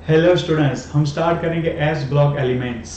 Hello students, हम start करेंगे S block elements.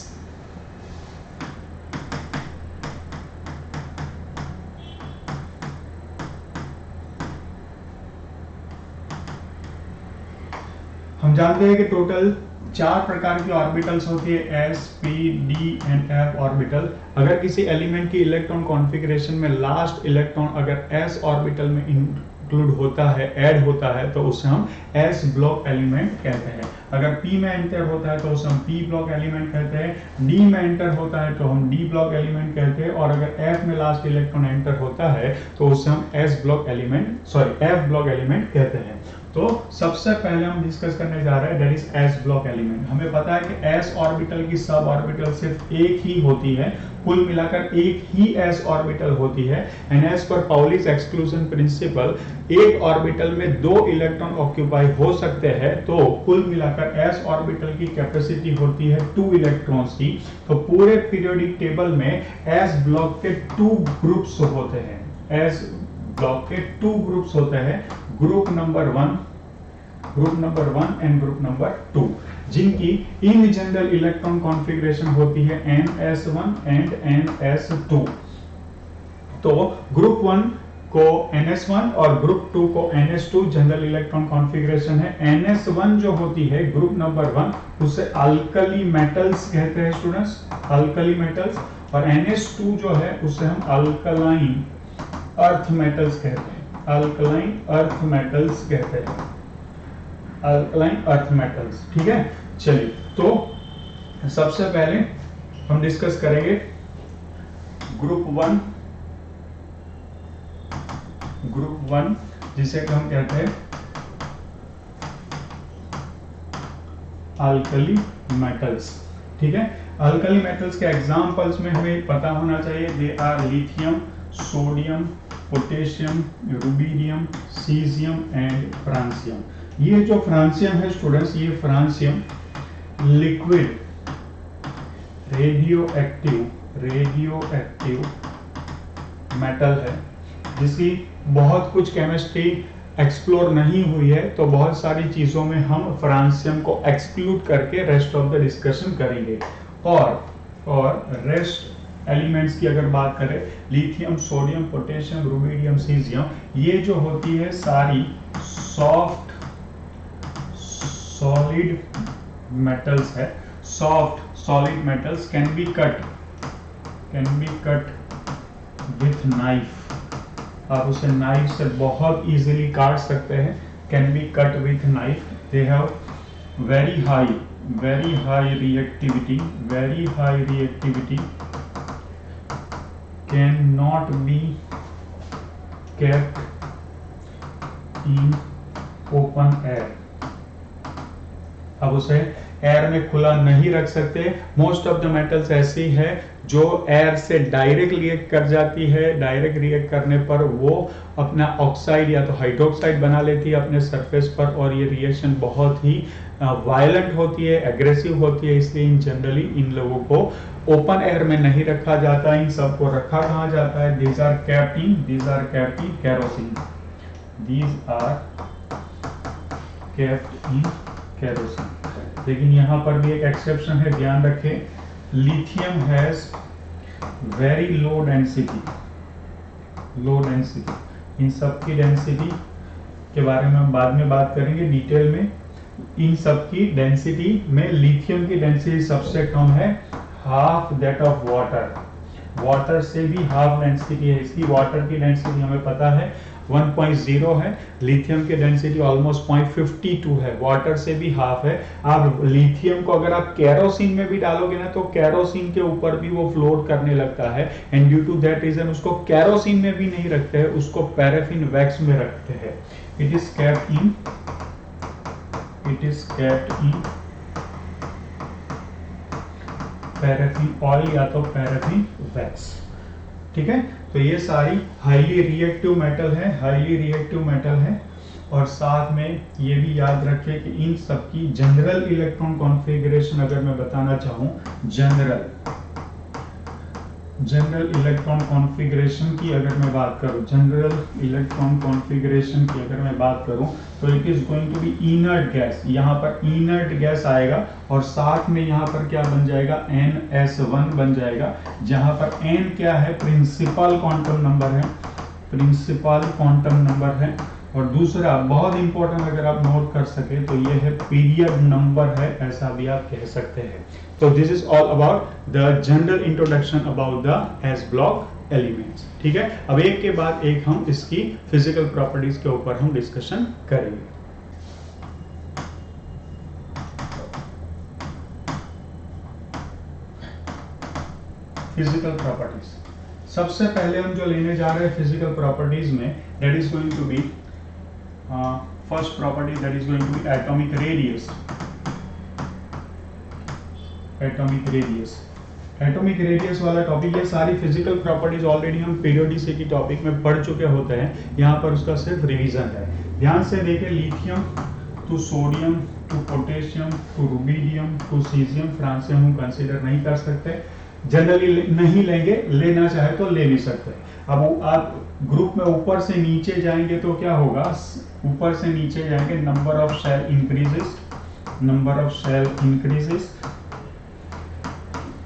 हम जानते हैं कि टोटल 4 प्रकार की ऑर्बिटल्स होती है, S P D and F orbital. अगर किसी एलिमेंट की इलेक्ट्रॉन कॉन्फ़िगरेशन में लास्ट इलेक्ट्रॉन अगर एस ऑर्बिटल में इंक्लूड होता है, ऐड होता है, तो उसे हम एस ब्लॉक एलिमेंट कहते हैं। अगर पी में एंटर होता है तो उसे हम पी ब्लॉक एलिमेंट कहते हैं। डी में एंटर होता है तो हम डी ब्लॉक एलिमेंट कहते हैं। और अगर एफ में लास्ट इलेक्ट्रॉन एंटर होता है तो उसे हम एफ ब्लॉक एलिमेंट कहते हैं। तो सबसे पहले हम डिस्कस करने जा रहे हैं that is S block element. हमें पता है कि एस ऑर्बिटल की सब ऑर्बिटल सिर्फ एक ही होती है, कुल मिलाकर एक ही एस ऑर्बिटल होती है। And as per Pauli's exclusion principle एक ऑर्बिटल में 2 इलेक्ट्रॉन ऑक्यूपाई हो सकते हैं, तो कुल मिलाकर एस ऑर्बिटल की कैपेसिटी होती है 2 इलेक्ट्रॉन्स की। तो पूरे पीरियोडिक टेबल में एस ब्लॉक के 2 ग्रुप्स होते हैं। एस ब्लॉक के 2 ग्रुप्स होते हैं, group number 1 and group number 2, जिनकी इन जनरल इलेक्ट्रॉन कॉन्फ़िगरेशन होती है NS1 एंड NS2। तो ग्रुप 1 को NS1 और ग्रुप 2 को NS2 जनरल इलेक्ट्रॉन कॉन्फ़िगरेशन है। NS1 जो होती है ग्रुप नंबर 1, उसे अल्कली मेटल्स कहते हैं स्टूडेंट्स, अल्कली मेटल्स। और NS2 जो है उसे हम अल्कलाइन अर्थ मेटल्स कहते हैं, अल्कलाइन अर्थ मेटल्स कहते हैं, अल्कलाइन अर्थ मेटल्स। ठीक है, चलिए तो सबसे पहले हम डिस्कस करेंगे ग्रुप 1 जिसे हम कहते हैं अल्कली मेटल्स। ठीक है, अल्कली मेटल्स के एग्जांपल्स में हमें पता होना चाहिए, they are lithium, sodium, potassium, rubidium, caesium and francium. ये जो फ्रांसियम है स्टूडेंट्स, ये फ्रांसियम लिक्विड रेडियोएक्टिव मेटल है, जिसकी बहुत कुछ केमिस्ट्री एक्सप्लोर नहीं हुई है। तो बहुत सारी चीजों में हम फ्रांसियम को एक्सक्लूड करके रेस्ट ऑफ द डिस्कशन करेंगे। और रेस्ट एलिमेंट्स की अगर बात करें, lithium, sodium, potassium, rubidium, caesium, ये जो होती है सारी सॉफ्ट सॉलिड मेटल्स है। Soft solid metals can be cut with knife. आप उसे नाइफ से बहुत इजीली काट सकते हैं, can be cut with knife. They have very high reactivity, cannot be kept in open air। अब उसे एयर में खुला नहीं रख सकते। मोस्ट ऑफ द मेटल्स ऐसी है जो एयर से डायरेक्ट रिएक्ट कर जाती है। डायरेक्ट रिएक्ट करने पर वो अपना ऑक्साइड या तो हाइड्रोक्साइड बना लेती है अपने सरफेस पर, और ये रिएक्शन बहुत ही वायलेंट होती है, एग्रेसिव होती है। इसलिए इन जनरली इन लोगों को ओपन एयर में नहीं रखा जाता। इन सबको रखा कहाँ जाता है? These are kept in kerosene. These are kept in kerosene. लेकिन यहाँ पर भी एक एक्सेप्शन है, ध्यान रखें, lithium has very low density. इन सब की डेंसिटी के बारे में हम बाद में बात करेंगे डिटेल में। इन सब की डेंसिटी में लिथियम की डेंसिटी सबसे कम है, हाफ दैट ऑफ वाटर से भी हाफ डेंसिटी है इसकी। वाटर की डेंसिटी हमें पता है 1.0 है, लिथियम की डेंसिटी ऑलमोस्ट 0.52 है, वाटर से भी हाफ है। आप लिथियम को अगर आप केरोसिन में भी डालोगे ना, तो केरोसिन के ऊपर भी वो फ्लोट करने लगता है। And due to that reason उसको केरोसिन में भी नहीं रखते हैं, उसको पैराफिन वैक्स में रखते हैं। It is kept in paraffin oil या तो पैराफिन वैक्स। ठीक है, तो ये सारी हाईली रिएक्टिव मेटल है। और साथ में ये भी याद रखिए कि इन सब की जनरल इलेक्ट्रॉन कॉन्फ़िगरेशन अगर मैं बताना चाहूं, जनरल जनरल इलेक्ट्रॉन कॉन्फ़िगरेशन की अगर मैं बात करूं, जनरल इलेक्ट्रॉन कॉन्फ़िगरेशन की अगर मैं बात करूं, तो it is going to be inert gas. यहाँ पर इनर्ट गैस आएगा और साथ में यहाँ पर क्या बन जाएगा, NS1 बन जाएगा, जहाँ पर N क्या है, प्रिंसिपल क्वांटम नंबर है, प्रिंसिपल क्वांटम नंबर है। और दूसरा बहुत इंपॉर्टेंट अगर आप नोट कर सके तो ये है पीरियड नंबर है, ऐसा भी आप कह सकते हैं। तो this is all about the general introduction about the S block elements. ठीक है, अब एक के बाद एक हम इसकी फिजिकल प्रॉपर्टीज के ऊपर हम डिस्कशन करेंगे। फिजिकल प्रॉपर्टीज, सबसे पहले हम जो लेने जा रहे हैं फिजिकल प्रॉपर्टीज में, that is going to be first property, that is going to be atomic radius. Atomic radius, atomic radius वाला टॉपिक, ये सारी फिजिकल प्रॉपर्टीज ऑलरेडी हम पीरियोडिसिटी टॉपिक में पढ़ चुके होते हैं, यहाँ पर उसका सिर्फ रिवीजन है। ध्यान से देखें, lithium to sodium to potassium to rubidium to caesium, francium हम कंसीडर नहीं कर सकते, जनरली नहीं लेंगे, लेना चाहे तो ले भी सकते हैं। अब आप ग्रुप में ऊपर से नीचे जाएंगे तो क्या होगा, ऊपर से नीचे जाएंगे, number of shell increases, number of shell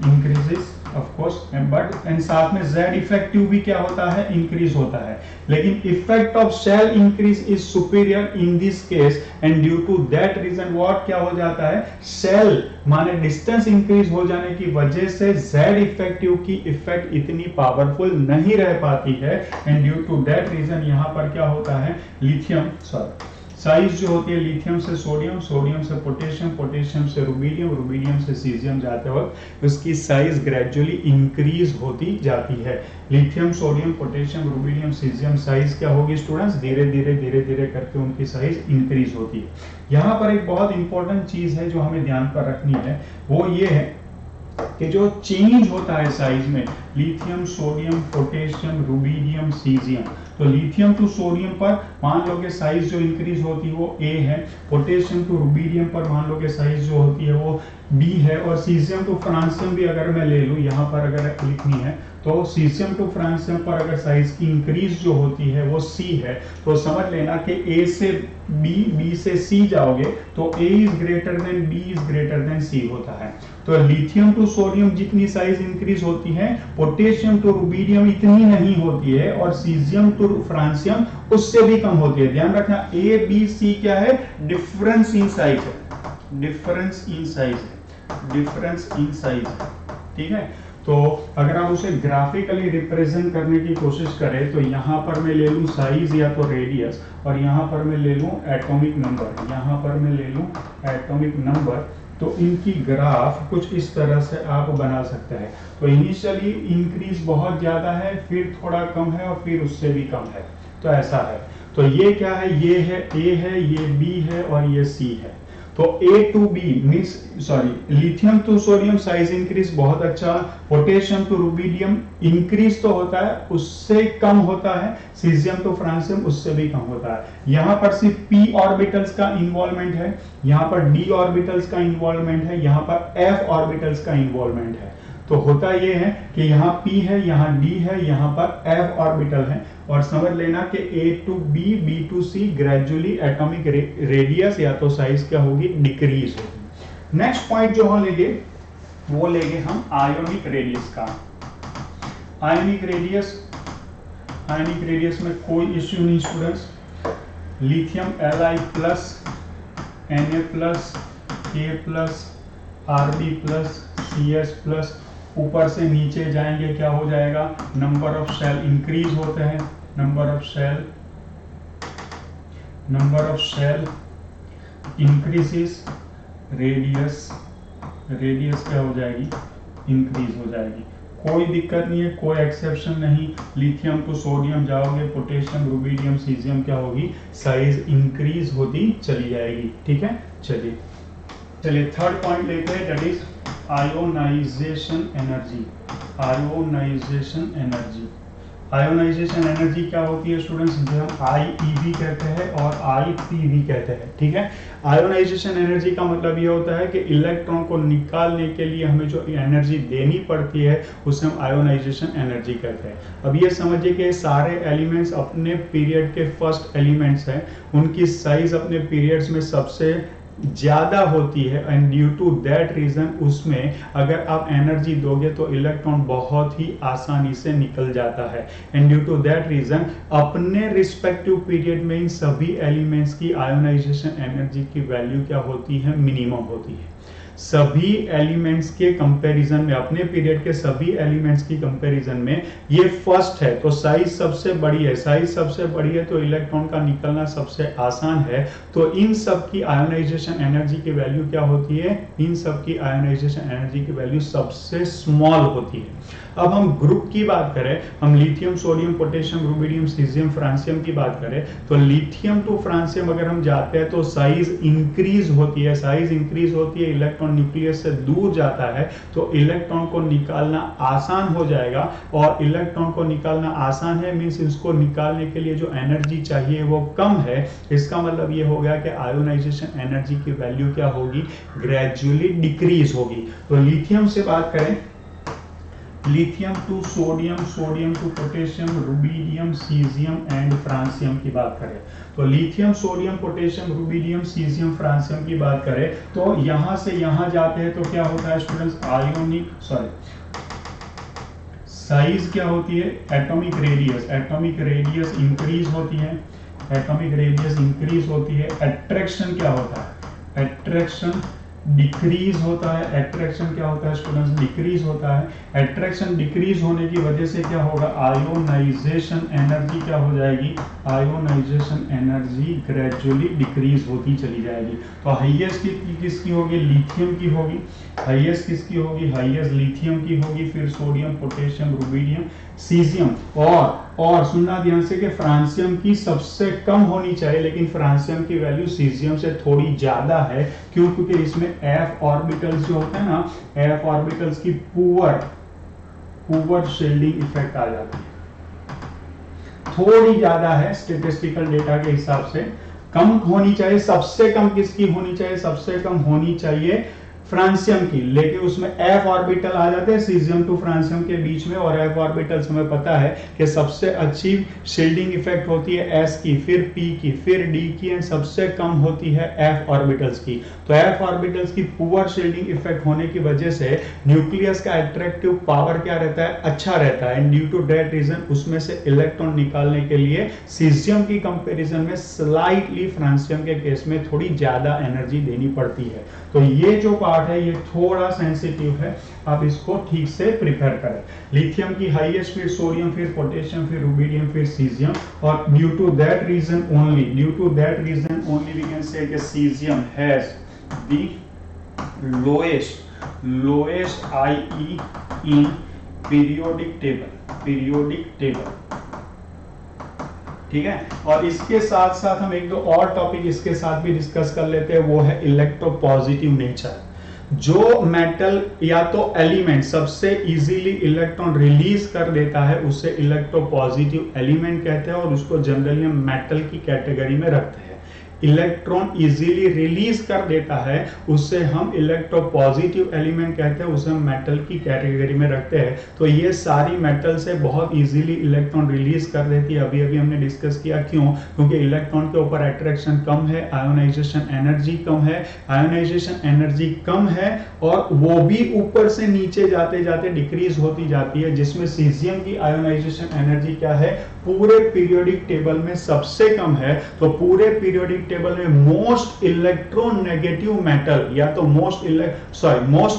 increases of course, but and साथ में Z इफेक्टिव भी क्या होता है, इंक्रीज होता है। लेकिन effect of shell increase is superior in this case, and due to that reason what क्या हो जाता है, शेल माने डिस्टेंस इंक्रीज हो जाने की वजह से Z इफेक्टिव की इफेक्ट इतनी पावरफुल नहीं रह पाती है, and due to that reason यहाँ पर क्या होता है, लिथियम साइज जो होती है, लिथियम से सोडियम, सोडियम से पोटेशियम, पोटेशियम से रुबिडियम, रुबिडियम से सीजियम जाते वक्त उसकी साइज ग्रेजुअली इंक्रीज होती जाती है। Lithium, sodium, potassium, rubidium, caesium size क्या होगी स्टूडेंट्स, धीरे धीरे धीरे धीरे करके उनकी साइज इंक्रीज होती है। यहाँ पर एक बहुत इंपॉर्टेंट चीज है जो हमें ध्यान पर रखनी है, वो ये है कि जो चेंज होता है साइज में, lithium, sodium, potassium, rubidium, caesium, तो लिथियम टू सोडियम पर मान लो कि साइज जो इंक्रीज होती है वो A है, पोटेशियम टू रुबिडियम पर मान लो कि साइज जो होती है वो B है, और सीजियम टू फ्रांसियम भी अगर मैं ले लूं, यहाँ पर अगर लिखनी है तो सीजियम टू फ्रांसियम पर अगर साइज की इंक्रीज जो होती है वो C है, तो समझ लेना कि A से B, B से C जाओगे तो A is greater than B is greater than C होता है। तो लिथियम टू सोडियम जितनी साइज इंक्रीज होती है, पोटेशियम टू रुबिडियम इतनी नहीं होती है, और सीजियम टू फ्रांसियम उससे भी कम होती है। ध्यान रखना, A, B, C क्या है, डिफरेंस इन साइज है, डिफरेंस इन साइज है, डिफरेंस इन साइज है। ठीक है, तो अगर आप उसे ग्राफिकली रिप्रेजेंट करने की कोशिश करें तो यहाँ पर मैं ले लूँ साइज या तो रेडियस, और यहाँ पर मैं ले लूँ एटॉमिक नंबर, यहाँ पर मैं ले लूँ एटॉमिक नंबर, तो इनकी ग्राफ कुछ इस तरह से आप बना सकते हैं। तो इनिशियली इंक्रीज बहुत ज्यादा है, फिर थोड़ा कम है, और फिर उससे भी कम है, तो ऐसा है। तो ये क्या है, ये है A है, ये B है, और ये C है। तो A to B means sorry, lithium to sodium size increase बहुत अच्छा, पोटेशियम टू रुबिडियम इंक्रीज तो होता है, उससे कम होता है, सीजियम टू फ्रांसियम उससे भी कम होता है। यहाँ पर सिर्फ P ऑर्बिटल्स का इन्वॉल्वमेंट है, यहाँ पर D ऑर्बिटल्स का इन्वॉल्वमेंट है, यहाँ पर F ऑर्बिटल्स का इन्वॉल्वमेंट है। तो होता यह है कि यहाँ P है, यहाँ D है, यहाँ पर F ऑर्बिटल है, और समझ लेना कि A to B, B to C gradually atomic radius या तो साइज क्या होगी, डिक्रीज होगी। नेक्स्ट पॉइंट जो हम लेंगे वो लेंगे हम आयोनिक रेडियस का। आयोनिक रेडियस, आयोनिक रेडियस में कोई इश्यू नहीं students, lithium Li plus, Na plus, K plus, Rb plus, Cs plus, ऊपर से नीचे जाएंगे क्या हो जाएगा, नंबर ऑफ शेल इंक्रीज होते हैं, number of shell increases, radius क्या हो जाएगी, इंक्रीज हो जाएगी। कोई दिक्कत नहीं है, कोई एक्सेप्शन नहीं, लिथियम टू सोडियम जाओगे, पोटेशियम, रुबिडियम, सीजियम क्या होगी, साइज इंक्रीज होती चली जाएगी। ठीक है, चलिए थर्ड पॉइंट लेते हैं, that is ionisation energy. Ionisation energy, ionisation energy क्या होती है स्टूडेंट्स, जिसे हम IeV कहते हैं और IPV कहते हैं, ठीक है। आयोनाइजेशन एनर्जी का मतलब ये होता है कि इलेक्ट्रॉन को निकालने के लिए हमें जो एनर्जी देनी पड़ती है उसे हम आयोनाइजेशन एनर्जी कहते हैं। अब ये समझिए कि सारे एलिमेंट्स अपने पीरियड के फर्स्ट एलिमेंट्स हैं, उनकी साइज अपने पीरियड्स में सबसे ज्यादा होती है and due to that reason उसमें अगर आप एनर्जी दोगे तो इलेक्ट्रॉन बहुत ही आसानी से निकल जाता है and due to that reason अपने रिस्पेक्टिव पीरियड में इन सभी एलिमेंट्स की आयोनाइजेशन एनर्जी की वैल्यू क्या होती है, मिनिमम होती है। सभी एलिमेंट्स के कंपैरिजन में, अपने पीरियड के सभी एलिमेंट्स की कंपैरिजन में ये फर्स्ट है तो साइज सबसे बड़ी है, साइज सबसे बड़ी है तो इलेक्ट्रॉन का निकलना सबसे आसान है, तो इन सब की आयोनाइजेशन एनर्जी की वैल्यू क्या होती है, इन सब की आयोनाइजेशन एनर्जी की वैल्यू सबसे स्मॉल होती है। अब हम ग्रुप की बात करें, हम lithium, sodium, potassium, rubidium, caesium, francium की बात करें तो लिथियम टू फ्रांसियम अगर हम जाते हैं तो साइज इंक्रीज होती है, साइज इंक्रीज होती है, इलेक्ट्रॉन न्यूक्लियस से दूर जाता है तो इलेक्ट्रॉन को निकालना आसान हो जाएगा, और इलेक्ट्रॉन को निकालना आसान है मींस इसको निकालने के लिए जो एनर्जी चाहिए वो कम है। इसका मतलब ये हो गया कि आयोनाइजेशन एनर्जी की वैल्यू क्या होगी, ग्रेजुअली डिक्रीज होगी। तो लिथियम से बात करें, lithium to sodium, sodium to potassium, rubidium, caesium and francium की बात करें तो lithium, sodium, potassium, rubidium, caesium, francium की बात करें तो यहां से यहां जाते हैं तो क्या होता है स्टूडेंट्स, साइज क्या होती है, atomic radius, atomic radius increase होती है, एटॉमिक रेडियस इंक्रीज होती है। अट्रैक्शन क्या होता है, अट्रैक्शन डिक्रीज होता है, अट्रैक्शन क्या होता है स्टूडेंट्स, डिक्रीज होता है। अट्रैक्शन डिक्रीज होने की वजह से क्या होगा, आयोनाइजेशन एनर्जी क्या हो जाएगी, आयोनाइजेशन एनर्जी ग्रेजुअली डिक्रीज होती चली जाएगी। तो हाईएस्ट किसकी होगी, लिथियम की होगी, हाईएस्ट किसकी होगी, हाईएस्ट लिथियम की होगी, फिर सोडियम, पोटेशियम, रुबिडियम, सीजियम, और सुनना ध्यान से कि फ्रांसियम की सबसे कम होनी चाहिए, लेकिन फ्रांसियम की वैल्यू सीजियम से थोड़ी ज्यादा है। क्यों, क्योंकि इसमें f ऑर्बिटल्स जो होते हैं ना, f ऑर्बिटल्स की पुअर शील्डिंग इफेक्ट आ जाती है, थोड़ी ज्यादा है स्टैटिस्टिकल डेटा के हिसाब से, कम होनी चाहिए। सबसे कम किसकी होनी चाहिए, सबसे कम होनी चाहिए फ्रांसियम की, लेकिन उसमें f ऑर्बिटल आ जाते हैं सीजियम टू फ्रांसियम के बीच में, और f ऑर्बिटल्स हमें पता है कि सबसे अच्छी शील्डिंग इफेक्ट होती है s की, फिर p की, फिर d की, एंड सबसे कम होती है f ऑर्बिटल्स की। तो f ऑर्बिटल्स की पुअर शील्डिंग इफेक्ट होने की वजह से न्यूक्लियस का अट्रैक्टिव पावर क्या रहता है, अच्छा रहता है, and due to that reason उसमें से इलेक्ट्रॉन निकालने के लिए सीजियम की कंपैरिजन में स्लाइटली फ्रांसियम के केस में थोड़ी ज्यादा एनर्जी देनी पड़ती है। तो ये जो पार्ट है ये थोड़ा सेंसिटिव है, आप इसको ठीक से प्रिपेयर करें। लिथियम की हाईएस्ट, फिर सोडियम, फिर पोटेशियम, फिर रुबिडियम, फिर सीजियम, और due to that reason only we can say कि caesium has the lowest IE in periodic table, ठीक है। और इसके साथ साथ हम एक दो और टॉपिक इसके साथ भी डिस्कस कर लेते हैं, वो है इलेक्ट्रोपॉजिटिव नेचर। जो मेटल या तो एलिमेंट सबसे इजीली इलेक्ट्रॉन रिलीज कर देता है उसे इलेक्ट्रोपॉजिटिव एलिमेंट कहते हैं, और उसको जनरली हम मेटल की कैटेगरी में रखते हैं। इलेक्ट्रॉन इजीली रिलीज कर देता है उससे हम इलेक्ट्रोपॉजिटिव एलिमेंट कहते हैं, उसे हम मेटल की कैटेगरी में रखते हैं। तो ये सारी मेटल से बहुत इजीली इलेक्ट्रॉन रिलीज कर देती है, अभी अभी हमने डिस्कस किया। क्यों, क्योंकि इलेक्ट्रॉन के ऊपर अट्रैक्शन कम है, आयोनाइजेशन एनर्जी कम है, आयोनाइजेशन एनर्जी कम है, और वो भी ऊपर से नीचे जाते जाते डिक्रीज होती जाती है, जिसमें सीजियम की आयोनाइजेशन एनर्जी क्या है, पूरे पीरियोडिक टेबल में सबसे कम है। तो पूरे पीरियोडिक टेबल में मोस्ट इलेक्ट्रोनेगेटिव मेटल या तो मोस्ट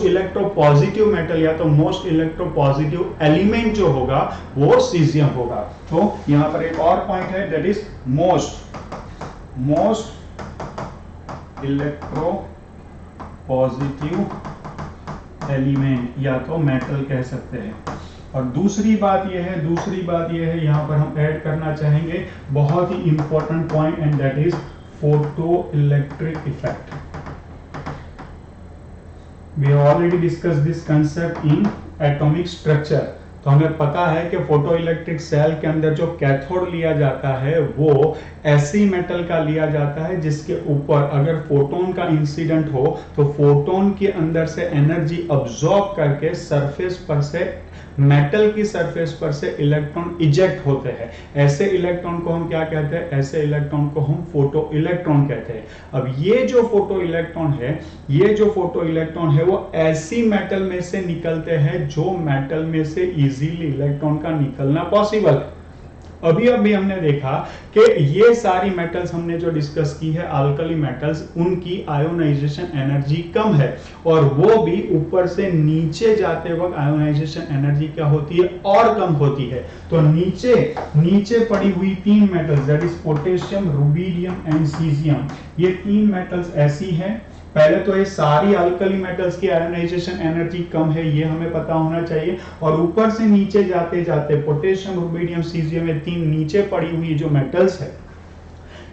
इलेक्ट्रोपॉजिटिव मेटल या तो मोस्ट इलेक्ट्रोपॉजिटिव एलिमेंट जो होगा वो सीजियम होगा। तो यहां पर एक और पॉइंट है, that is most electropositive element या तो मेटल कह सकते हैं। और दूसरी बात यह है यहां पर हम ऐड करना चाहेंगे बहुत ही important point, and that is photoelectric effect. We have already discussed this concept in atomic structure. तो हमें पता है कि फोटो इलेक्ट्रिक सेल के अंदर जो कैथोड लिया जाता है वो ऐसी मेटल का लिया जाता है जिसके ऊपर अगर फोटोन का इंसिडेंट हो तो फोटोन के अंदर से एनर्जी अब्सॉर्ब करके सरफेस पर से मेटल की सरफेस पर से इलेक्ट्रॉन इजेक्ट होते हैं। ऐसे इलेक्ट्रॉन को हम क्या कहते हैं? ऐसे इलेक्ट्रॉन को हम फोटो इलेक्ट्रॉन कहते हैं। अब ये जो फोटो इलेक्ट्रॉन है वो ऐसी मेटल में से निकलते हैं जो मेटल में से इजीली इलेक्ट्रॉन का निकलना पॉसिबल है। अभी हमने देखा कि ये सारी मेटल्स हमने जो डिस्कस की है अल्कली मेटल्स, उनकी आयोनाइजेशन एनर्जी कम है और वो भी ऊपर से नीचे जाते वक्त आयोनाइजेशन एनर्जी क्या होती है? और कम होती है। तो नीचे पड़ी हुई तीन metals that is potassium, rubidium and caesium, ये तीन मेटल्स ऐसी हैं। पहले तो ये सारी अल्कली मेटल्स की आयोनाइजेशन एनर्जी कम है, ये हमें पता होना चाहिए। और ऊपर से नीचे जाते जाते पोटेशियम, रुबिडियम, सीजियम, ये तीन नीचे पड़ी हुई जो मेटल्स है,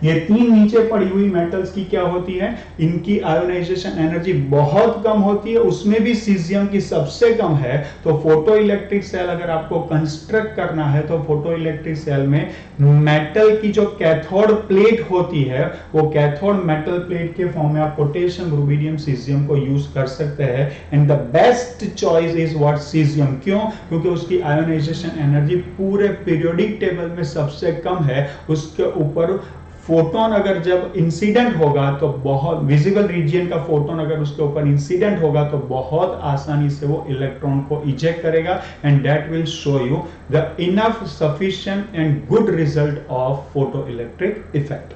ये तीन नीचे पड़ी हुई मेटल्स की क्या होती है? इनकी आयोनाइजेशन एनर्जी बहुत कम होती है, उसमें भी सीजियम की सबसे कम है। तो फोटो इलेक्ट्रिक सेल अगर आपको कंस्ट्रक्ट करना है तो फोटो इलेक्ट्रिक सेल में मेटल की जो कैथोड प्लेट होती है वो कैथोड मेटल प्लेट के फॉर्म में आप पोटेशियम, रुबिडियम, सीजियम को यूज कर सकते हैं। And the best choice is what? Caesium. क्यों? क्योंकि उसकी आयोनाइजेशन एनर्जी पूरे पीरियोडिक टेबल में सबसे कम है। उसके ऊपर फोटोन अगर जब इंसिडेंट होगा तो बहुत विजिबल रीजन का फोटोन अगर उसके ऊपर इंसिडेंट होगा तो बहुत आसानी से वो इलेक्ट्रॉन को इजेक्ट करेगा and that will show you the enough sufficient and good result of photo electric effect.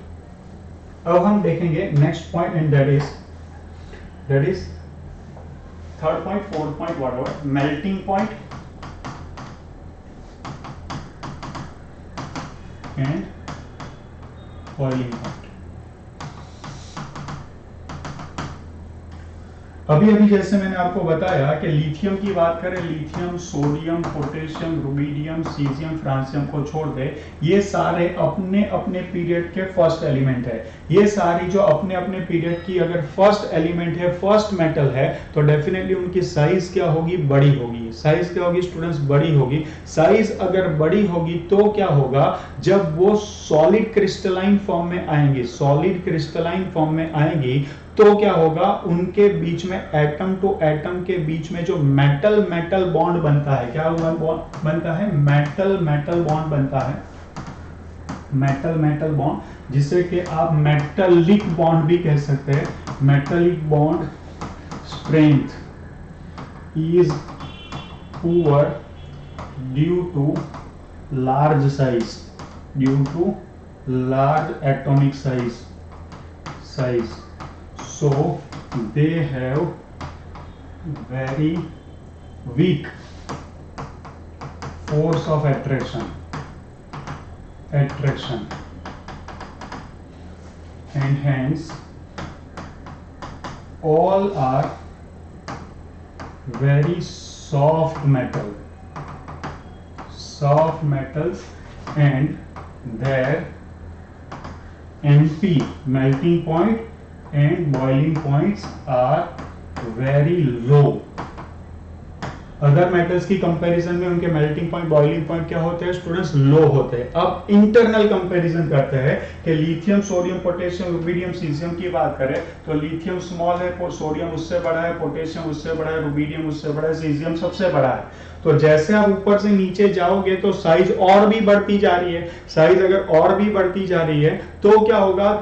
अब हम देखेंगे next point and that is third point, fourth point, whatever, melting point and boiling point. अभी जैसे मैंने आपको बताया कि लिथियम की बात करें, lithium, sodium, potassium, rubidium, caesium, francium को छोड़ दे, ये सारे अपने अपने पीरियड के फर्स्ट एलिमेंट है। ये सारी जो अपने अपने पीरियड की अगर फर्स्ट एलिमेंट है, फर्स्ट मेटल है, तो डेफिनेटली उनकी साइज क्या होगी? बड़ी होगी। साइज क्या होगी स्टूडेंट्स? बड़ी होगी। साइज अगर बड़ी होगी तो क्या होगा? जब वो सॉलिड क्रिस्टलाइन फॉर्म में आएंगी, सॉलिड क्रिस्टलाइन फॉर्म में आएंगी तो क्या होगा? उनके बीच में एटम टू एटम के बीच में जो मेटल मेटल बॉन्ड बनता है, क्या बनता है? मेटल मेटल बॉन्ड बनता है, मेटल मेटल बॉन्ड, जिसे कि आप मेटलिक बॉन्ड भी कह सकते हैं। Metallic bond strength is poor due to large size, due to large atomic size. So they have very weak force of attraction, and hence all are very soft metals, and their MP, melting point, and boiling points are very low. Other metals की comparison में उनके melting point, boiling point क्या होते हैं students? लो होते हैं। अब internal comparison करते हैं कि lithium, sodium, potassium, rubidium, caesium की बात करें तो लिथियम स्मॉल है, सोडियम उससे बड़ा है, पोटेशियम उससे बड़ा है, रुबिडियम उससे बड़ा है, सीजियम सबसे बड़ा है। तो जैसे आप ऊपर से नीचे जाओगे तो साइज और भी बढ़ती जा रही है। साइज अगर और भी बढ़ती जा रही है तो क्या होगा?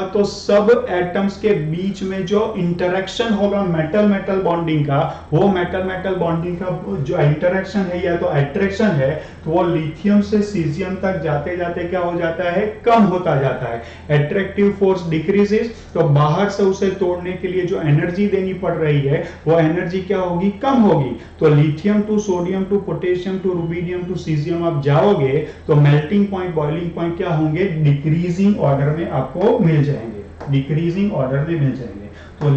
तो सब एटम्स के बीच में जो इंटरेक्शन होगा मेटल मेटल बॉन्डिंग का, वो मेटल मेटल बॉन्डिंग का जो इंटरेक्शन है या तो अट्रैक्शन है, तो वो लिथियम से सीजियम तक जाते जाते क्या हो जाता है? कम होता जाता है। एट्रैक्टिव फोर्स डिक्रीजेस, तो बाहर से उसे तोड़ने के लिए जो एनर्जी देनी पड़ रही है वो एनर्जी क्या होगी? कम होगी। तो lithium to sodium to potassium to rubidium to caesium आप जाओगे तो मेल्टिंग पॉइंट, बॉइलिंग पॉइंट क्या होंगे? डिक्रीजिंग ऑर्डर में आपको मिल जाएंगे, डिक्रीजिंग ऑर्डर में मिल जाएंगे। तो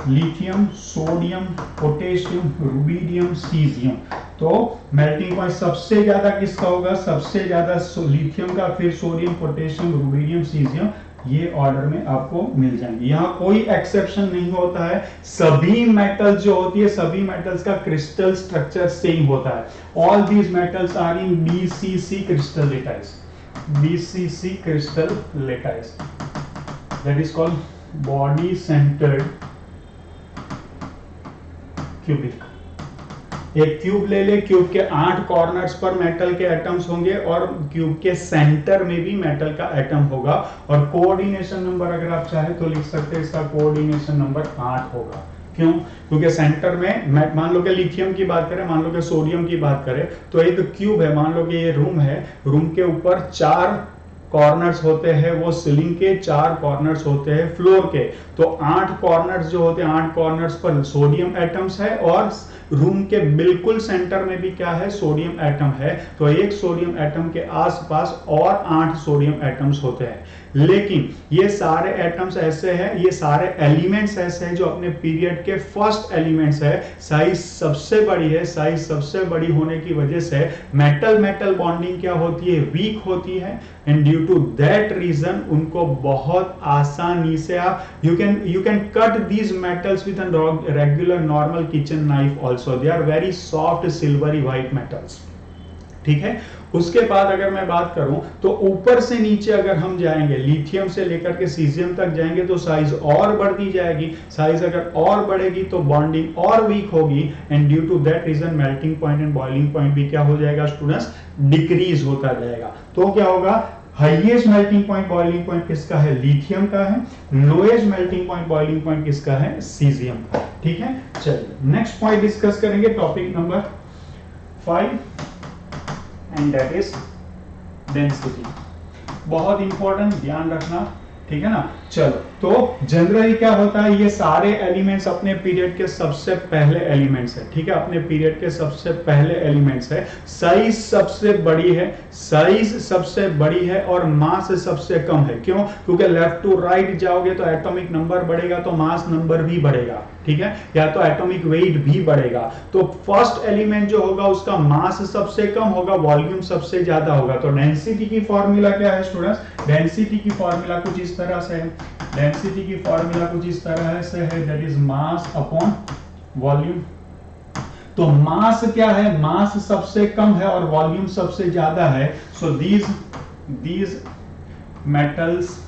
lithium, sodium, potassium, rubidium, caesium, तो मेल्टिंग पॉइंट सबसे ज्यादा किसका होगा? सबसे ज्यादा लिथियम का, फिर सोडियम, पोटेशियम, रुबिडियम, सीजियम, ये ऑर्डर में आपको मिल जाएंगे। यहाँ कोई एक्सेप्शन नहीं होता है, सभी मेटल्स जो होती है, सभी मेटल्स का क्रिस्टल स्ट्रक्चर सेम होता है। All these metals are in BCC crystal lattice, BCC crystal lattice, that is called body centred cubic. एक क्यूब ले ले, क्यूब के 8 कॉर्नर्स पर मेटल के एटम्स होंगे और क्यूब के सेंटर में भी मेटल का एटम होगा, और कोऑर्डिनेशन नंबर अगर आप चाहे तो लिख सकते हैं, इसका कोऑर्डिनेशन नंबर 8 होगा। क्यों? क्योंकि सेंटर में मान लो कि लिथियम की बात करें, मान लो कि सोडियम की बात करें, तो एक क्यूब है, मान लो कि ये रूम है, रूम के ऊपर 4 कॉर्नर्स होते हैं, वो सीलिंग के 4 कॉर्नर्स होते हैं फ्लोर के, तो 8 कॉर्नर्स जो होते हैं, 8 कॉर्नर्स पर सोडियम एटम्स है, और रूम के बिल्कुल सेंटर में भी क्या है, सोडियम एटम है। तो एक सोडियम एटम के आसपास और 8 सोडियम एटम्स होते हैं। लेकिन ये सारे एटम्स ऐसे हैं, ये सारे एलिमेंट्स ऐसे हैं जो अपने पीरियड के फर्स्ट एलिमेंट्स है, साइज सबसे बड़ी है। साइज सबसे बड़ी होने की वजह से मेटल मेटल बॉन्डिंग क्या होती है, वीक होती है, and due to that reason उनको बहुत आसानी से आप you can cut these metals with an regular normal kitchen knife also, they are very soft silvery white metals. ठीक है, उसके बाद अगर मैं बात करूं तो ऊपर से नीचे अगर हम जाएंगे, लिथियम से लेकर के सीजियम तक जाएंगे, तो साइज और बढ़ती जाएगी। साइज अगर और बढ़ेगी तो बॉन्डिंग और वीक होगी, and due to that reason melting point and boiling point भी क्या हो जाएगा स्टूडेंट्स, डिक्रीज होता जाएगा। तो क्या होगा, highest melting point boiling point किसका है, लिथियम का है। Lowest melting point boiling point किसका है, सीजियम का। ठीक है, चलिए नेक्स्ट पॉइंट डिस्कस करेंगे, topic number 5, and that is density. बहुत इंपॉर्टेंट, ध्यान रखना, ठीक है ना। चलो, तो जनरली क्या होता है, ये सारे एलिमेंट्स अपने पीरियड के सबसे पहले एलिमेंट्स है, ठीक है, अपने पीरियड के सबसे पहले एलिमेंट्स है। साइज सबसे बड़ी है, साइज सबसे बड़ी है, और मास सबसे कम है। क्यों? क्योंकि लेफ्ट टू राइट जाओगे तो एटॉमिक नंबर बढ़ेगा तो मास नंबर भी बढ़ेगा, ठीक है, या तो एटॉमिक वेट भी बढ़ेगा। तो फर्स्ट एलिमेंट जो होगा उसका मास सबसे कम होगा, वॉल्यूम सबसे ज्यादा होगा। तो डेंसिटी की फॉर्मूला क्या है स्टूडेंट्स, डेंसिटी की फॉर्मूला कुछ इस तरह से है, डेंसिटी की फॉर्मूला कुछ इस तरह से है, that is mass upon volume. तो मास क्या है, मास सबसे कम है और वॉल्यूम सबसे ज्यादा है। So these metals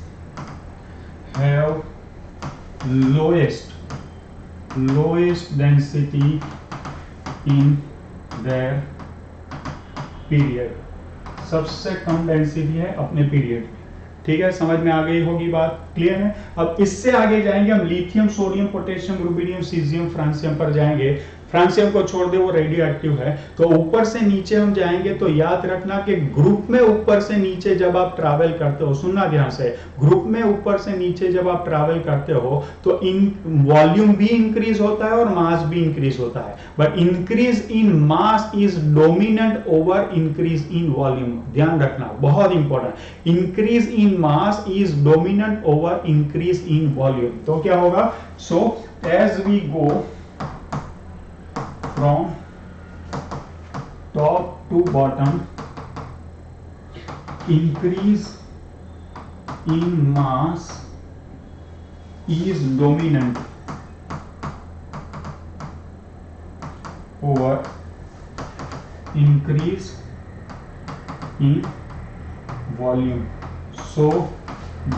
have lowest density in their period, सबसे कम डेंसिटी है अपने पीरियड। ठीक है, समझ में आ गई होगी बात, क्लियर है। अब इससे आगे जाएंगे हम, lithium, sodium, potassium, rubidium, caesium, francium पर जाएंगे। फ्रांसियम को छोड़ दे, वो रेडियो एक्टिव है। तो ऊपर से नीचे हम जाएंगे, तो याद रखना कि ग्रुप में ऊपर से नीचे जब आप ट्रैवल करते हो, सुनना ध्यान से, ग्रुप में ऊपर से नीचे जब आप ट्रैवल करते हो तो इन वॉल्यूम भी इंक्रीज होता है और मास भी इंक्रीज होता है, but increase in mass is dominant over increase in volume. ध्यान रखना, बहुत important, increase in mass is dominant over increase in volume. तो क्या होगा, so as we go from top to bottom, increase in mass is dominant over increase in volume. So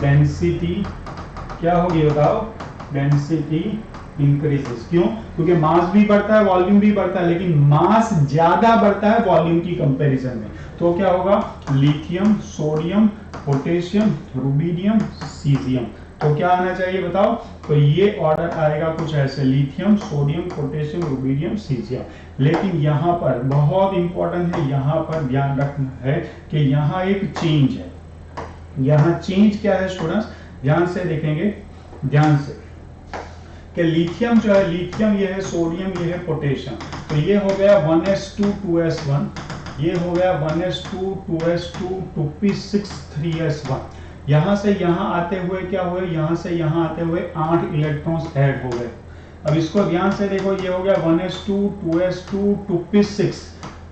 density क्या होगी बताओ, density increases. क्यों? क्योंकि मास भी बढ़ता है, वॉल्यूम भी बढ़ता है, लेकिन मास ज्यादा बढ़ता है वॉल्यूम की कंपैरिजन में। तो क्या होगा, lithium, sodium, potassium, rubidium, caesium. तो क्या आना चाहिए बताओ, तो ये ऑर्डर आएगा कुछ ऐसे, lithium, sodium, potassium, rubidium, caesium. लेकिन यहाँ पर बहुत इंपॉर्टेंट है, यहाँ पर ध्यान रखना है कि यहाँ एक चेंज है। यहाँ चेंज क्या है स्टूडेंट्स, ध्यान से देखेंगे, ध्यान से, कि लिथियम जो है, लिथियम ये है, सोडियम ये है, पोटेशियम। तो ये हो गया 1s2 2s1, ये हो गया 1s2 2s2 2p6 3s1। यहां से यहां आते हुए क्या हुए, यहां से यहां आते हुए 8 इलेक्ट्रॉन्स ऐड हो गए। अब इसको ध्यान से देखो, ये हो गया 1s2 2s2 2p6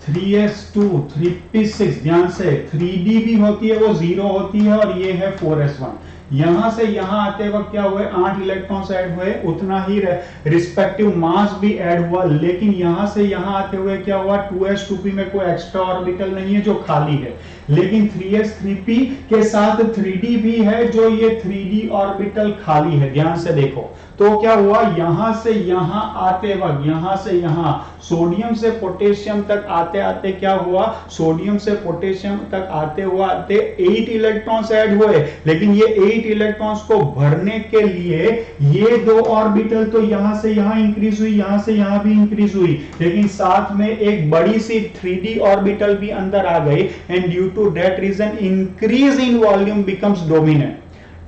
3s2 3p6। ध्यान से 3d भी होती है, वो 0 होती है, और ये है 4s1। यहां से यहां आते वक्त क्या हुए, 8 इलेक्ट्रॉन्स ऐड हुए, उतना ही रिस्पेक्टिव मास भी ऐड हुआ, लेकिन यहां से यहां आते हुए क्या हुआ, 2s 2p में कोई एक्स्ट्रा ऑर्बिटल नहीं है जो खाली है, लेकिन 3s 3p के साथ 3d भी है जो ये 3d ऑर्बिटल खाली है। ध्यान से देखो तो क्या हुआ, यहां से यहां आते वक्त, यहां से यहां सोडियम से पोटेशियम तक आते आते क्या हुआ, सोडियम से पोटेशियम तक आते हुआ आते 8 इलेक्ट्रॉन्स ऐड हुए, लेकिन ये 8 इलेक्ट्रॉन्स को भरने के लिए ये 2 ऑर्बिटल तो यहां से यहां इंक्रीज हुई, यहां से यहां भी इंक्रीज हुई, लेकिन साथ में एक बड़ी सी 3d ऑर्बिटल भी अंदर आ गई, and due to that reason increase in volume becomes dominant,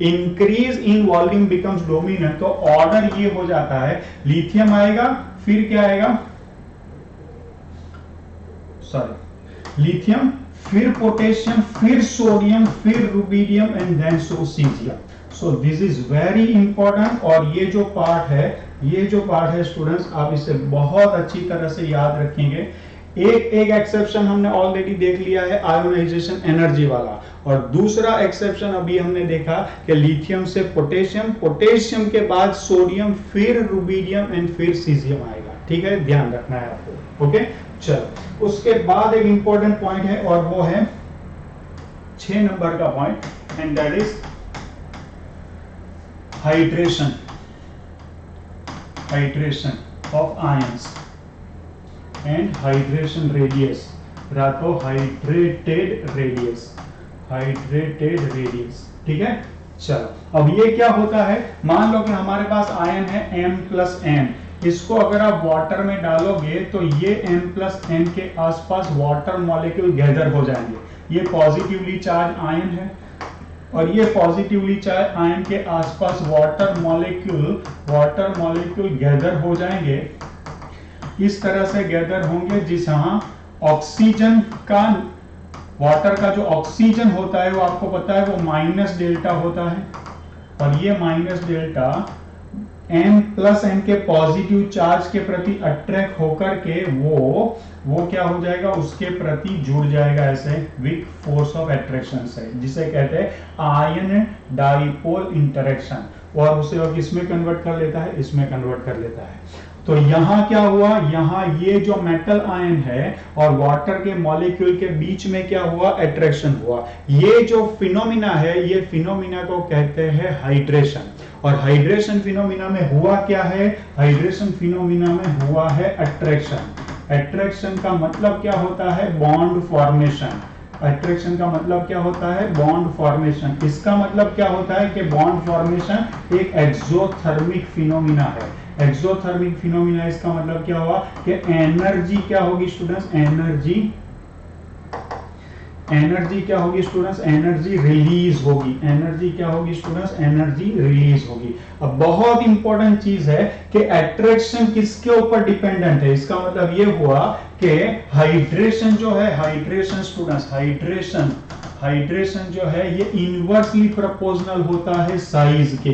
increase in volume becomes dominant. तो ऑर्डर ये हो जाता है, लिथियम आएगा, फिर क्या आएगा, सॉरी लिथियम, फिर पोटेशियम, फिर सोडियम, फिर rubidium and then caesium. So this is very important, और ये जो पार्ट है, ये जो पार्ट है स्टूडेंट्स, आप इसे बहुत अच्छी तरह से याद रखेंगे। एक एक्सेप्शन हमने ऑलरेडी देख लिया है, आयोनाइजेशन एनर्जी वाला, और दूसरा एक्सेप्शन अभी हमने देखा कि लिथियम से पोटेशियम, पोटेशियम के बाद सोडियम, फिर रुबिडियम एंड फिर सीजियम आएगा। ठीक है, ध्यान रखना है आपको। ओके, चलो उसके बाद एक इंपॉर्टेंट पॉइंट है, और वो है 6 नंबर का point, and that is hydration, hydration of ions and hydration radius, रातो हाइड्रेटेड रेडियस, हाइड्रेटेड रेडियस। ठीक है, चलो अब ये क्या होता है, मान लो कि हमारे पास आयन है M+N, इसको अगर आप वाटर में डालोगे तो ये M+N के आसपास वाटर मॉलिक्यूल गैदर हो जाएंगे। ये पॉजिटिवली चार्ज आयन है, और ये पॉजिटिवली चार्ज आयन के आसपास वाटर मॉलिक्यूल गैदर हो जाएंगे। इस तरह से गैदर होंगे जहां ऑक्सीजन का, वाटर का जो ऑक्सीजन होता है वो आपको पता है वो माइनस डेल्टा होता है, और ये माइनस डेल्टा M+N के पॉजिटिव चार्ज के प्रति अट्रैक्ट होकर के वो क्या हो जाएगा, उसके प्रति जुड़ जाएगा ऐसे विद फोर्स ऑफ अट्रैक्शन से, जिसे कहते हैं आयन डाइपोल इंटरेक्शन, और उसे अब इसमें कन्वर्ट कर लेता है, इसमें कन्वर्ट कर लेता है। तो यहां क्या हुआ, यहां ये जो मेटल आयन है और वाटर के मॉलिक्यूल के बीच में क्या हुआ, अट्रैक्शन हुआ। ये जो फिनोमिना है, ये फिनोमिना को कहते हैं हाइड्रेशन। और हाइड्रेशन फिनोमिना में हुआ क्या है, हाइड्रेशन फिनोमिना में हुआ है अट्रैक्शन। अट्रैक्शन का मतलब क्या होता है, बॉन्ड फॉर्मेशन। अट्रैक्शन का मतलब क्या होता है, बॉन्ड फॉर्मेशन। इसका मतलब क्या होता है कि बॉन्ड फॉर्मेशन एक एक्सोथर्मिक फिनोमिना है। एक्सोथर्मिक फिनोमिना, इसका मतलब क्या हुआ कि एनर्जी क्या होगी स्टूडेंट्स, एनर्जी क्या होगी स्टूडेंट्स, एनर्जी रिलीज होगी। एनर्जी क्या होगी स्टूडेंट्स, एनर्जी रिलीज होगी। अब बहुत इंपॉर्टेंट चीज है कि अट्रैक्शन किसके ऊपर डिपेंडेंट है। इसका मतलब ये हुआ कि हाइड्रेशन जो है, हाइड्रेशन स्टूडेंट्स, हाइड्रेशन जो है ये इनवर्सली प्रोपोर्शनल होता है साइज के।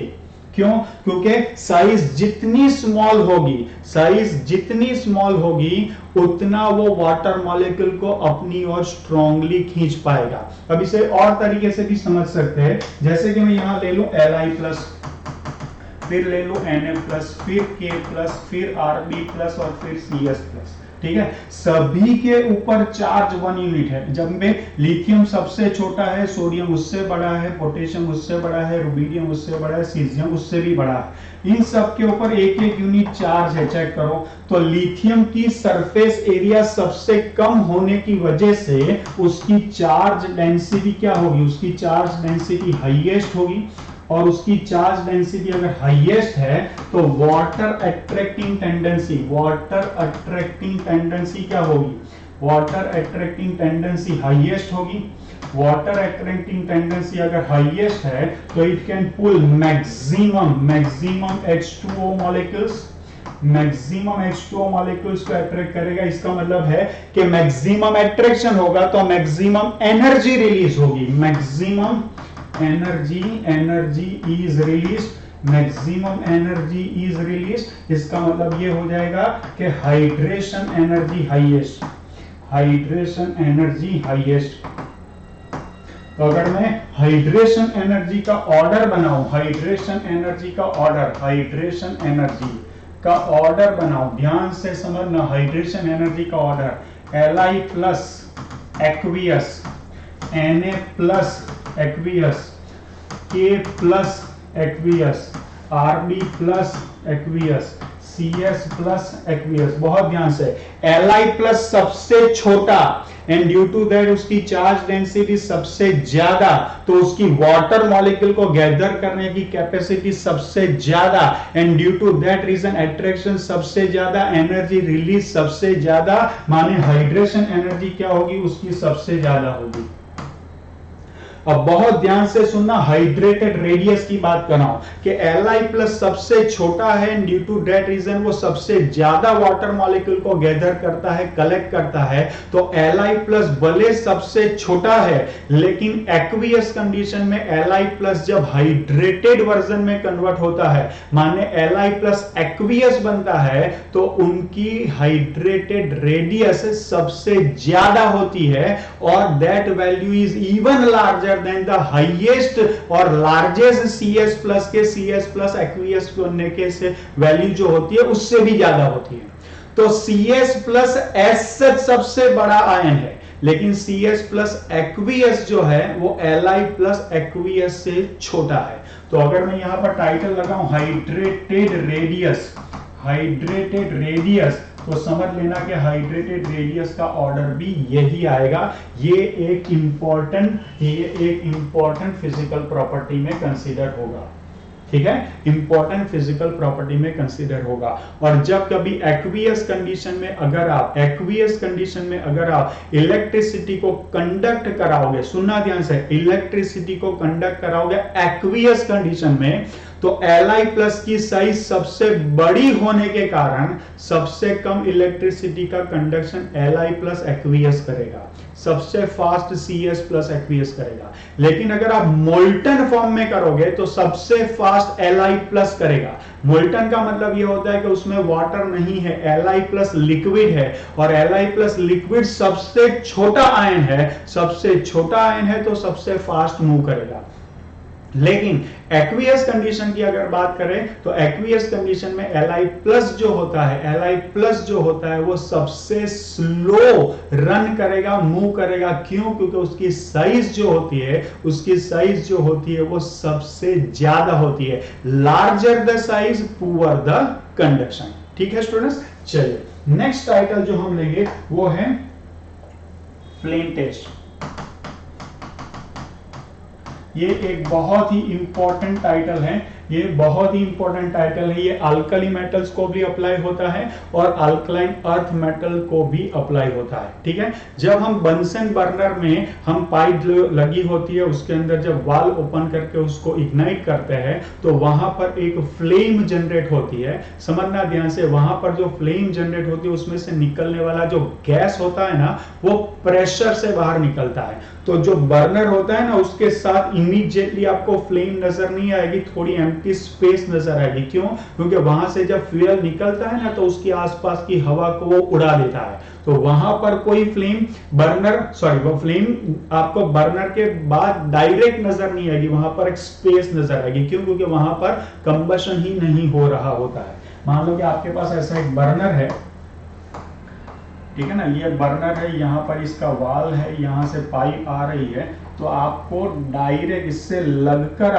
क्यों? क्योंकि साइज जितनी स्मॉल होगी, साइज जितनी स्मॉल होगी उतना वो वाटर मॉलिक्यूल को अपनी ओर स्ट्रांगली खींच पाएगा। अब इसे और तरीके से भी समझ सकते हैं, जैसे कि मैं यहां ले लूं Li+, फिर ले लूं Na+, फिर K+, फिर Rb+, और फिर Cs+। ठीक है, सभी के ऊपर चार्ज 1 यूनिट है। जब में लिथियम सबसे छोटा है, सोडियम उससे बड़ा है, पोटेशियम उससे बड़ा है, रुबिडियम उससे बड़ा है, सीजियम उससे भी बड़ा है। इन सब के ऊपर 1-1 यूनिट चार्ज है। चेक करो तो लिथियम की सरफेस एरिया सबसे कम होने की वजह से उसकी चार्ज डेंसिटी क्या होगी, उसकी चार्ज डेंसिटी हाईएस्ट होगी। और उसकी चार्ज डेंसिटी अगर हाईएस्ट है तो वाटर अट्रैक्टिंग टेंडेंसी क्या होगी, वाटर अट्रैक्टिंग टेंडेंसी हाईएस्ट होगी। वाटर अट्रैक्टिंग टेंडेंसी अगर हाईएस्ट है तो it can pull maximum H2O molecules, maximum H2O molecules को अट्रैक्ट करेगा। इसका मतलब है कि मैक्सिमम अट्रैक्शन होगा तो मैक्सिमम एनर्जी रिलीज होगी। Maximum energy is release, maximum energy is release. इसका मतलब ये हो जाएगा कि hydration energy highest, hydration energy highest. तो अगर मैं हाइड्रेशन एनर्जी का ऑर्डर बनाऊं, हाइड्रेशन एनर्जी का ऑर्डर, हाइड्रेशन एनर्जी का ऑर्डर बनाऊं, ध्यान से समझना, हाइड्रेशन एनर्जी का order Li plus aqueous, Na plus aqueous, K plus aqueous, Rb plus aqueous, Cs plus aqueous. बहुत ध्यान से, Li प्लस सबसे छोटा एंड ड्यू टू दैट उसकी चार्ज डेंसिटी सबसे ज्यादा, तो उसकी वाटर मॉलिक्यूल को गैदर करने की कैपेसिटी सबसे ज्यादा and due to that reason attraction सबसे ज्यादा, एनर्जी रिलीज सबसे ज्यादा, माने हाइड्रेशन एनर्जी क्या होगी, उसकी सबसे ज्यादा होगी। अब बहुत ध्यान से सुनना, हाइड्रेटेड रेडियस की बात कर रहा हूं कि Li प्लस सबसे छोटा है, ड्यू टू दैट रीजन वो सबसे ज्यादा वाटर मॉलिक्यूल को गैदर करता है, कलेक्ट करता है। तो Li प्लस भले सबसे छोटा है, लेकिन एक्वियस कंडीशन में Li प्लस जब हाइड्रेटेड वर्जन में कन्वर्ट होता है, माने Li प्लस एक्वियस बनता है, तो उनकी हाइड्रेटेड रेडियस सबसे ज्यादा होती है और that value is even larger than the highest और लार्जेस्ट Cs प्लस के, Cs प्लस एक्वियस बनने के से वैल्यू जो होती है उससे भी ज्यादा होती है। तो Cs प्लस एस सबसे बड़ा आयन है, लेकिन Cs प्लस एक्वियस जो है वो Li प्लस एक्वियस से छोटा है। तो अगर मैं यहां पर टाइटल लगाऊं हाइड्रेटेड रेडियस, हाइड्रेटेड रेडियस, तो समझ लेना कि हाइड्रेटेड रेडियस का ऑर्डर भी यही आएगा। ये एक इंपॉर्टेंट फिजिकल प्रॉपर्टी में कंसीडर होगा, ठीक है, इंपॉर्टेंट फिजिकल प्रॉपर्टी में कंसीडर होगा। और जब कभी एक्वियस कंडीशन में अगर आप इलेक्ट्रिसिटी को कंडक्ट कराओगे, सुनना ध्यान से, इलेक्ट्रिसिटी को कंडक्ट कराओगे एक्वियस कंडीशन में, तो Li प्लस की साइज सबसे बड़ी होने के कारण सबसे कम इलेक्ट्रिसिटी का कंडक्शन Li प्लस एक्वियस करेगा, सबसे फास्ट Cs प्लस एक्वियस करेगा। लेकिन अगर आप मोल्टन फॉर्म में करोगे तो सबसे फास्ट Li प्लस करेगा। मोल्टन का मतलब यह होता है कि उसमें वाटर नहीं है, Li प्लस लिक्विड है, और Li प्लस लिक्विड सबसे छोटा आयन है, सबसे छोटा आयन है तो सबसे फास्ट मूव करेगा। लेकिन एक्वियस कंडीशन की अगर बात करें तो एक्वियस कंडीशन में Li प्लस जो होता है वो सबसे स्लो रन करेगा, मूव करेगा। क्यों? क्योंकि उसकी साइज जो होती है वो सबसे ज्यादा होती है। Larger the size poor the conduction. ठीक है स्टूडेंट्स, चलिए नेक्स्ट टाइटल जो हम लेंगे वो है फ्लेम टेस्ट। ये एक बहुत ही इंपॉर्टेंट टाइटल है, ये अल्कली मेटल्स को भी अप्लाई होता है और अल्कलाइन अर्थ मेटल को भी अप्लाई होता है। ठीक है, जब हम बंसन बर्नर में हम पाइप लगी होती है उसके अंदर जब वाल ओपन करके उसको इग्नाइट करते हैं तो वहां पर एक फ्लेम जनरेट होती है। समझना ध्यान से, वहां पर जो फ्लेम जनरेट होती है उसमें से निकलने वाला जो गैस होता है ना वो प्रेशर से बाहर निकलता है। तो जो बर्नर होता है ना उसके साथ इमीडिएटली आपको फ्लेम नजर नहीं आएगी, थोड़ी एम्प्टी स्पेस नजर आएगी। क्यों? क्योंकि वहां से जब फ्यूल निकलता है ना तो उसके आसपास की हवा को वो उड़ा देता है। तो वहां पर कोई वो फ्लेम आपको बर्नर के बाद डायरेक्ट नजर नहीं आएगी, वहां पर एक स्पेस नजर आएगी। क्यों? क्योंकि वहां पर कंबशन ही नहीं हो रहा होता है। मान लो कि आपके पास ऐसा एक बर्नर है, ठीक है ना, ये बर्नर है, यहाँ पर इसका वाल है, यहाँ से पाइप आ रही है, तो आपको डायरेक्ट इससे लगकर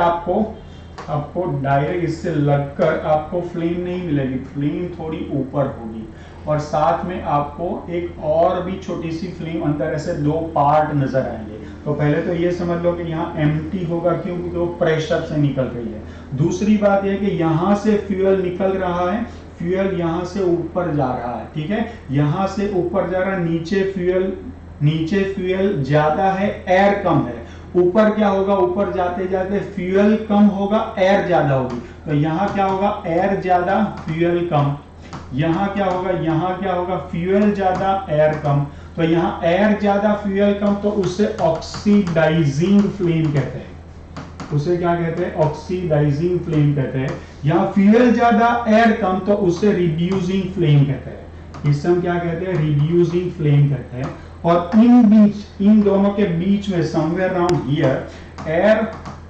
आपको फ्लेम नहीं मिलेगी, फ्लेम थोड़ी ऊपर होगी और साथ में आपको एक और भी छोटी सी फ्लेम अंदर ऐसे दो पार्ट नजर आएंगे। तो पहले तो ये समझ लो कि यहाँ एम्प्टी होगा, क्यों? क्योंकि वो प्रेशर से निकल रही है। दूसरी बात यह कि यहाँ से फ्यूल निकल रहा है, फ्यूल यहां से ऊपर जा रहा है, ठीक है, यहां से ऊपर जा रहा है, नीचे फ्यूल ज्यादा है, एयर कम है। ऊपर क्या होगा? ऊपर जाते जाते फ्यूल कम होगा, एयर ज्यादा होगी। तो यहाँ क्या होगा? एयर ज्यादा, फ्यूल कम। यहाँ क्या होगा? फ्यूल ज्यादा, एयर कम। तो यहाँ एयर ज्यादा, फ्यूल कम, तो उसे ऑक्सीडाइजिंग फ्लेम कहते हैं। उसे क्या कहते हैं? ऑक्सीडाइजिंग फ्लेम कहते हैं। यहाँ फ्यूल ज्यादा, एयर कम, तो उसे रिड्यूसिंग फ्लेम कहते हैं। इसे हम क्या कहते हैं? रिड्यूसिंग फ्लेम कहते हैं। और इन दोनों के बीच में समवेयर अराउंड हियर एयर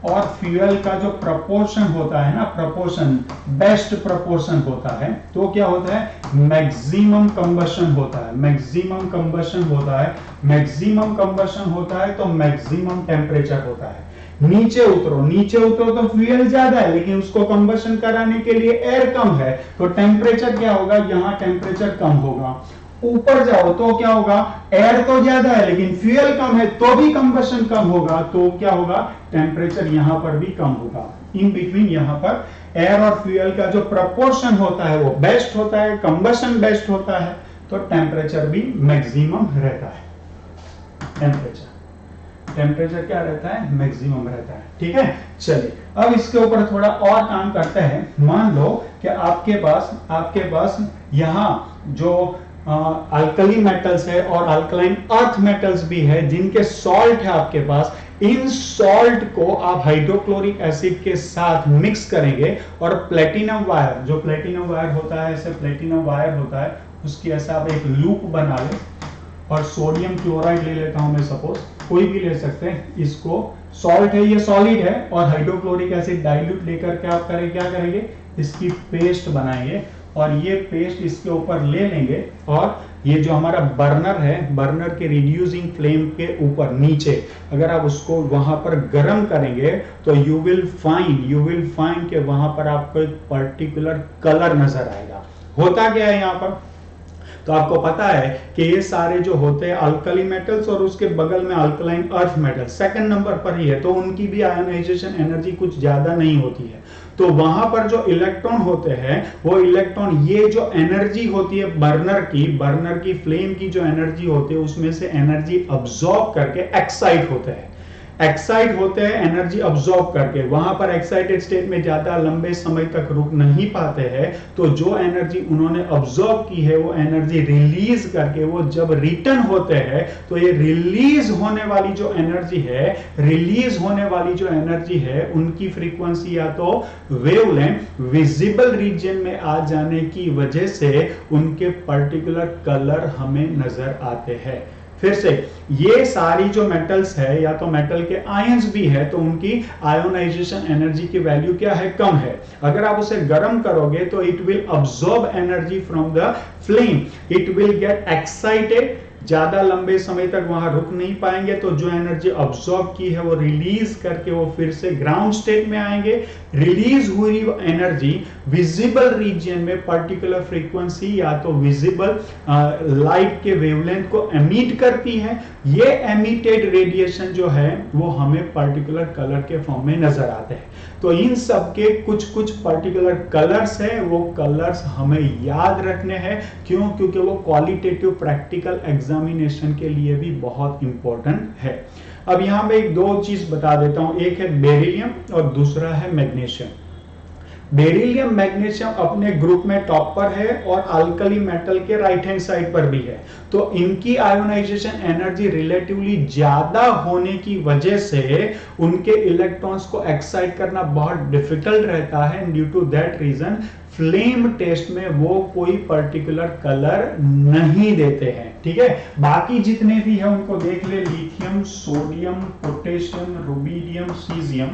और फ्यूल का जो प्रपोर्शन होता है ना, प्रपोर्शन, बेस्ट प्रपोर्शन होता है, तो क्या होता है, मैक्सिमम कंबशन होता है, मैक्सिमम कंबशन होता है, मैक्सिमम कंबशन होता है तो मैक्सिमम टेम्परेचर होता है। नीचे उतरो तो फ्यूल ज्यादा है लेकिन उसको कंबशन कराने के लिए एयर कम है, तो टेम्परेचर क्या होगा, यहाँ टेम्परेचर कम होगा। ऊपर जाओ तो क्या होगा, एयर तो ज्यादा है लेकिन फ्यूल कम है तो भी कंबशन कम होगा, तो क्या होगा, टेम्परेचर यहां पर भी कम होगा। इन बिटवीन यहां पर एयर और फ्यूल का जो प्रपोर्शन होता है वो बेस्ट होता है, कंबशन बेस्ट होता है, तो टेम्परेचर भी मैक्सिमम रहता है। टेम्परेचर क्या रहता है, मैक्सिमम रहता है। ठीक है, चलिए अब इसके ऊपर थोड़ा और काम करते हैं। मान लो कि आपके पास यहाँ जो अल्कली मेटल्स है और अल्कलाइन अर्थ मेटल्स भी है जिनके सॉल्ट है आपके पास, इन सॉल्ट को आप हाइड्रोक्लोरिक एसिड के साथ मिक्स करेंगे और प्लेटिनम वायर, जो प्लेटिनम वायर होता है, ऐसे प्लेटिनम वायर होता है, उसकी ऐसा आप एक लूप बना ले और सोडियम क्लोराइड ले लेता हूं मैं, सपोज कोई भी ले सकते हैं, इसको सॉल्ट है, ये सॉलिड है, और हाइड्रोक्लोरिक एसिड डाइल्यूट लेकर के आप क्या करेंगे, इसकी पेस्ट बनाएंगे और ये पेस्ट इसके ऊपर ले लेंगे और ये जो हमारा बर्नर है, बर्नर के रिड्यूसिंग फ्लेम के ऊपर नीचे अगर आप उसको वहां पर गर्म करेंगे तो यू विल फाइंड कि वहां पर आपको एक पर्टिकुलर कलर नजर आएगा। होता क्या है यहाँ पर, तो आपको पता है कि ये सारे जो होते हैं अल्कली मेटल्स और उसके बगल में alkaline earth metal second number पर ही है, तो उनकी भी आयोनाइजेशन एनर्जी कुछ ज्यादा नहीं होती है। तो वहां पर जो इलेक्ट्रॉन होते हैं वो इलेक्ट्रॉन, ये जो एनर्जी होती है बर्नर की फ्लेम की जो एनर्जी होती है उसमें से एनर्जी अब्सॉर्ब करके एक्साइट होते हैं एनर्जी अब्सॉर्ब करके। वहां पर एक्साइटेड स्टेट में ज्यादा लंबे समय तक रुक नहीं पाते हैं, तो जो एनर्जी उन्होंने अब्सॉर्ब की है वो एनर्जी रिलीज करके वो जब रिटर्न होते हैं तो ये रिलीज होने वाली जो एनर्जी है उनकी फ्रीक्वेंसी या तो वेवलेंथ विजिबल रीजन में आ जाने की वजह से उनके पर्टिकुलर कलर हमें नजर आते हैं। फिर से ये सारी जो मेटल्स है या तो मेटल के आयंस भी है तो उनकी आयोनाइजेशन एनर्जी की वैल्यू क्या है, कम है। अगर आप उसे गर्म करोगे तो it will absorb energy from the flame, it will get excited, ज्यादा लंबे समय तक वहां रुक नहीं पाएंगे, तो जो एनर्जी अब्सॉर्ब की है वो रिलीज करके वो फिर से ग्राउंड स्टेट में आएंगे। रिलीज हुई एनर्जी विजिबल रीजन में पर्टिकुलर फ्रीक्वेंसी या तो विजिबल लाइट के वेवलेंथ को एमिट करती है। ये एमिटेड रेडिएशन जो है वो हमें पर्टिकुलर कलर के फॉर्म में नजर आते हैं। तो इन सब के कुछ पर्टिकुलर कलर्स है, वो कलर्स हमें याद रखने हैं। क्यों? क्योंकि वो क्वालिटेटिव प्रैक्टिकल एग्जामिनेशन के लिए भी बहुत इंपॉर्टेंट है। अब यहां पे एक दो चीज बता देता हूं, एक है बेरिलियम और दूसरा है मैग्नीशियम। बेरिलियम मैग्नीशियम अपने ग्रुप में टॉप पर है और अल्कली मेटल के राइट हैंड साइड पर भी है, तो इनकी आयोनाइजेशन एनर्जी रिलेटिवली ज्यादा होने की वजह से उनके इलेक्ट्रॉन्स को एक्साइट करना बहुत डिफिकल्ट रहता है। Due to that reason flame test में वो कोई पर्टिकुलर कलर नहीं देते हैं। ठीक है, बाकी जितने भी है उनको देख ले, lithium, sodium, potassium, rubidium, caesium,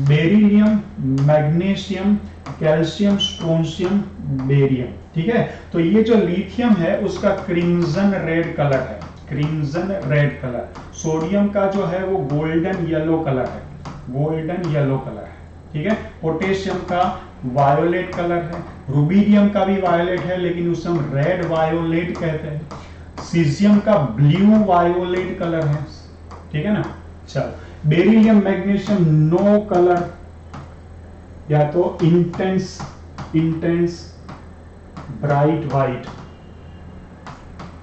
beryllium, magnesium, calcium, strontium, barium. ठीक है, तो ये जो लिथियम है उसका क्रिम्सन रेड कलर है, क्रिम्सन रेड कलर। सोडियम का जो है वो गोल्डन येलो कलर है, गोल्डन येलो कलर है। ठीक है, पोटेशियम का वायोलेट कलर है, रुबिडियम का भी वायोलेट है लेकिन उसे हम रेड वायोलेट कहते हैं। सीजियम का ब्लू वायोलेट कलर है। ठीक है ना, चलो बेरिलियम मैग्नीशियम नो कलर, या तो intense bright white,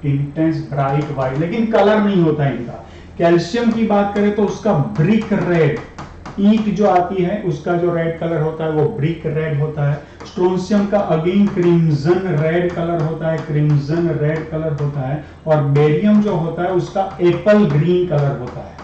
intense bright white, लेकिन कलर नहीं होता इनका। कैल्शियम की बात करें तो उसका ब्रिक रेड, ईंट जो आती है उसका जो रेड कलर होता है वो ब्रिक रेड होता है। स्ट्रोंशियम का अगेन क्रिम्सन रेड कलर होता है, क्रिम्सन रेड कलर होता है। और बेरियम जो होता है उसका एप्पल ग्रीन कलर होता है।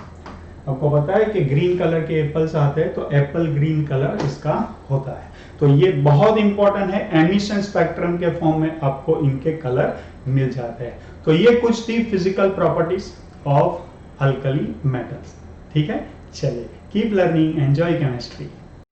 आपको पता है कि ग्रीन कलर के एप्पल्स आते हैं तो एप्पल ग्रीन कलर इसका होता है। तो ये बहुत इंपॉर्टेंट है, एमिशन स्पेक्ट्रम के फॉर्म में आपको इनके कलर मिल जाते हैं। तो ये कुछ थी physical properties of alkali metals. ठीक है, चलिए कीप लर्निंग, एंजॉय केमिस्ट्री।